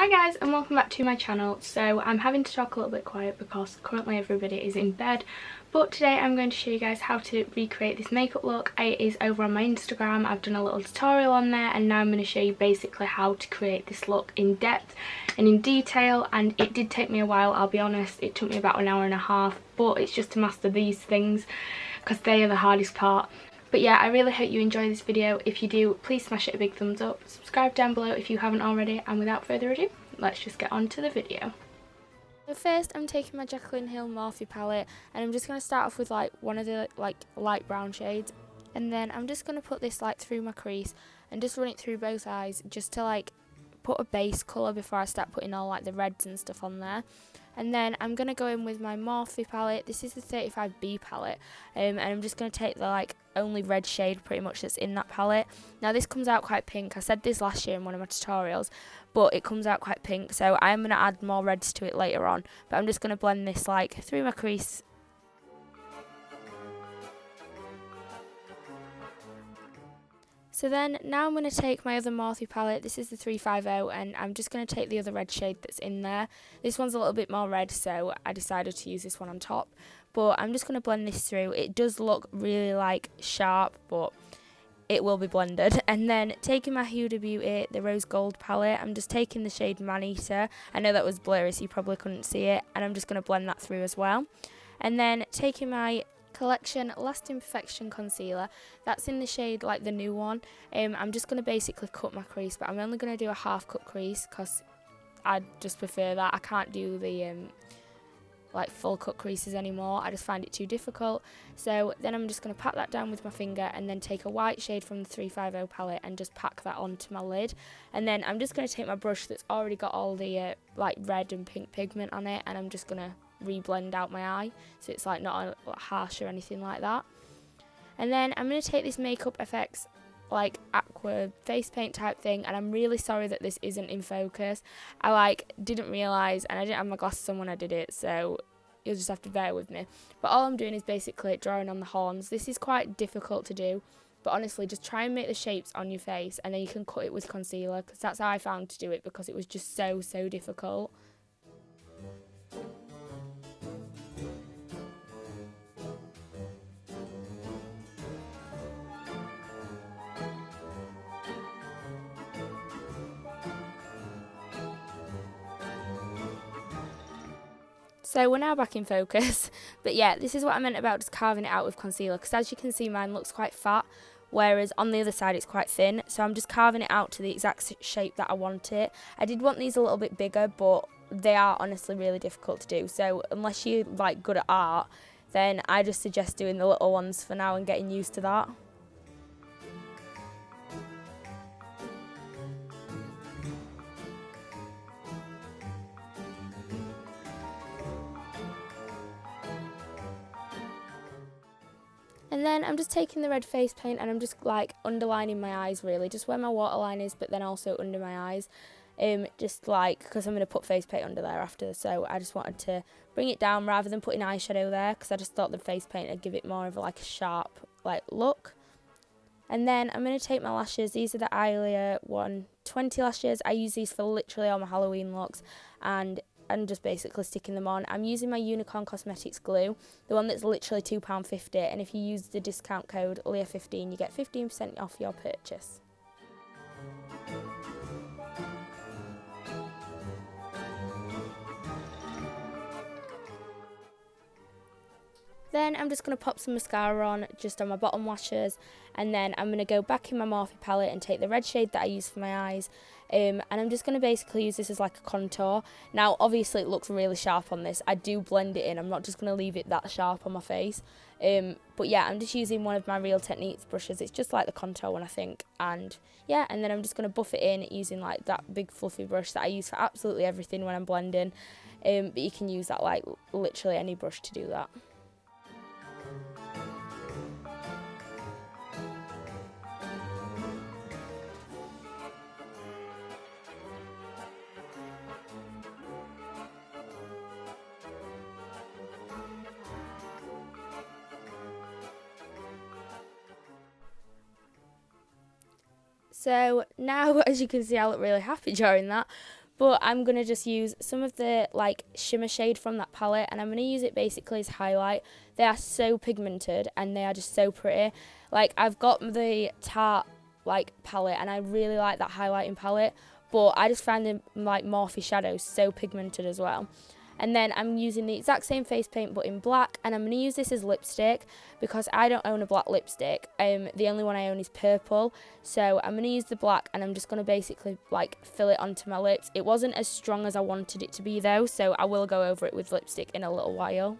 Hi guys and welcome back to my channel. So I'm having to talk a little bit quiet because currently everybody is in bed, but today I'm going to show you guys how to recreate this makeup look. It is over on my Instagram. I've done a little tutorial on there and now I'm going to show you basically how to create this look in depth and in detail, and it did take me a while, I'll be honest. It took me about an hour and a half, but it's just to master these things because they are the hardest part. But yeah, I really hope you enjoy this video. If you do, please smash it a big thumbs up, subscribe down below if you haven't already, and without further ado, let's just get on to the video. So first I'm taking my Jaclyn Hill Morphe palette and I'm just going to start off with like one of the light brown shades, and then I'm just going to put this through my crease and just run it through both eyes just to put a base colour before I start putting all the reds and stuff on there. And then I'm going to go in with my Morphe palette. This is the 35B palette, and I'm just going to take the only red shade pretty much that's in that palette. Now this comes out quite pink. I said this last year in one of my tutorials, but it comes out quite pink, so I'm going to add more reds to it later on. But I'm just going to blend this through my crease. So then now I'm going to take my other Morphe palette. This is the 350, and I'm just going to take the other red shade that's in there. This one's a little bit more red, so I decided to use this one on top. But I'm just going to blend this through. It does look really sharp, but it will be blended. And then taking my Huda Beauty, the rose gold palette, I'm just taking the shade Manita. I know that was blurry, so you probably couldn't see it. And I'm just going to blend that through as well. And then taking my Collection Lasting Perfection concealer, that's in the shade the new one. I'm just going to basically cut my crease, but I'm only going to do a half cut crease because I just prefer that. I can't do the full cut creases anymore. I just find it too difficult. So then I'm just going to pat that down with my finger and then take a white shade from the 350 palette and just pack that onto my lid. And then I'm just going to take my brush that's already got all the red and pink pigment on it, and I'm just going to reblend out my eye so it's not harsh or anything like that. And then I'm going to take this Makeup FX aqua face paint type thing, and I'm really sorry that this isn't in focus. I didn't realise, and I didn't have my glasses on when I did it, so you'll just have to bear with me. But all I'm doing is basically drawing on the horns. This is quite difficult to do, but honestly just try and make the shapes on your face and then you can cut it with concealer, because that's how I found to do it, because it was just so difficult. So we're now back in focus, but yeah, this is what I meant about just carving it out with concealer, because as you can see mine looks quite fat, whereas on the other side it's quite thin, so I'm just carving it out to the exact shape that I want it. I did want these a little bit bigger, but they are honestly really difficult to do, so unless you're good at art, then I just suggest doing the little ones for now and getting used to that. And then I'm just taking the red face paint and I'm just underlining my eyes, really, just where my waterline is, but then also under my eyes, just because I'm going to put face paint under there after, so I just wanted to bring it down rather than putting eyeshadow there, because I just thought the face paint would give it more of a sharp look. And then I'm going to take my lashes. These are the Ilia 120 lashes. I use these for literally all my Halloween looks, and I'm just basically sticking them on. I'm using my Unicorn Cosmetics glue, the one that's literally £2.50, and if you use the discount code LEAH15 you get 15% off your purchase. Then I'm just going to pop some mascara on, just on my bottom lashes, and then I'm going to go back in my Morphe palette and take the red shade that I use for my eyes, and I'm just going to basically use this as a contour. Now obviously it looks really sharp on this, I do blend it in, I'm not just going to leave it that sharp on my face, but yeah, I'm just using one of my Real Techniques brushes. It's just the contour one, I think, and yeah, and then I'm just going to buff it in using that big fluffy brush that I use for absolutely everything when I'm blending, but you can use that literally any brush to do that. So now, as you can see, I look really happy during that. But I'm going to just use some of the like shimmer shade from that palette, and I'm going to use it basically as highlight. They are so pigmented and they are just so pretty. Like, I've got the Tarte like palette and I really like that highlighting palette, but I just find the like Morphe shadows so pigmented as well. And then I'm using the exact same face paint but in black, and I'm going to use this as lipstick because I don't own a black lipstick. The only one I own is purple. So I'm going to use the black and I'm just going to basically like fill it onto my lips. It wasn't as strong as I wanted it to be though, so I will go over it with lipstick in a little while.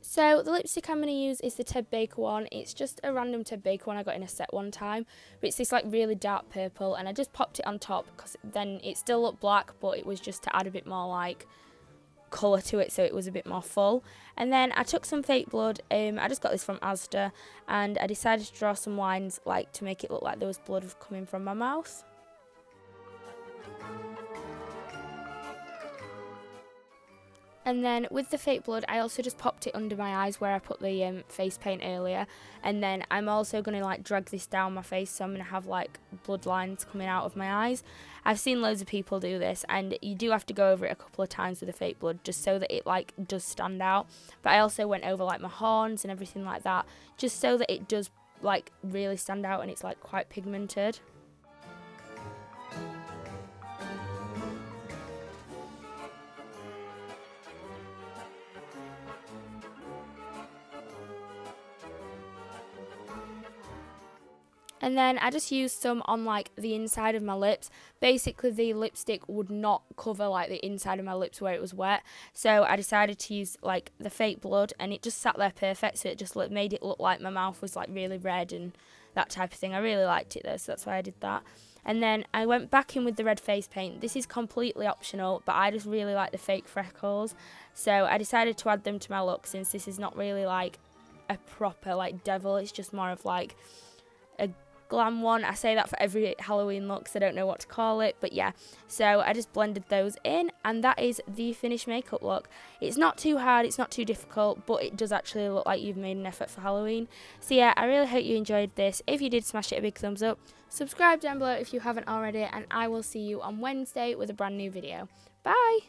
So the lipstick I'm going to use is the Ted Baker one. It's just a random Ted Baker one I got in a set one time. But it's this like really dark purple, and I just popped it on top because then it still looked black, but it was just to add a bit more like colour to it, so it was a bit more full. And then I took some fake blood. I just got this from Asda, and I decided to draw some lines like to make it look like there was blood coming from my mouth. And then with the fake blood, I also just popped it under my eyes where I put the face paint earlier. And then I'm also going to like drag this down my face, so I'm going to have like blood lines coming out of my eyes. I've seen loads of people do this, and you do have to go over it a couple of times with the fake blood just so that it like does stand out. But I also went over like my horns and everything like that just so that it does like really stand out and it's like quite pigmented. And then I just used some on like the inside of my lips. Basically the lipstick would not cover like the inside of my lips where it was wet. So I decided to use like the fake blood, and it just sat there perfect. So it just made it look like my mouth was like really red and that type of thing. I really liked it though, so that's why I did that. And then I went back in with the red face paint. This is completely optional, but I just really like the fake freckles. So I decided to add them to my look, since this is not really like a proper like devil. It's just more of like a glam one. I say that for every Halloween look, so I don't know what to call it, but yeah. So I just blended those in, and that is the finished makeup look. It's not too hard, it's not too difficult, but it does actually look like you've made an effort for Halloween. So yeah, I really hope you enjoyed this. If you did, smash it a big thumbs up. Subscribe down below if you haven't already, and I will see you on Wednesday with a brand new video. Bye!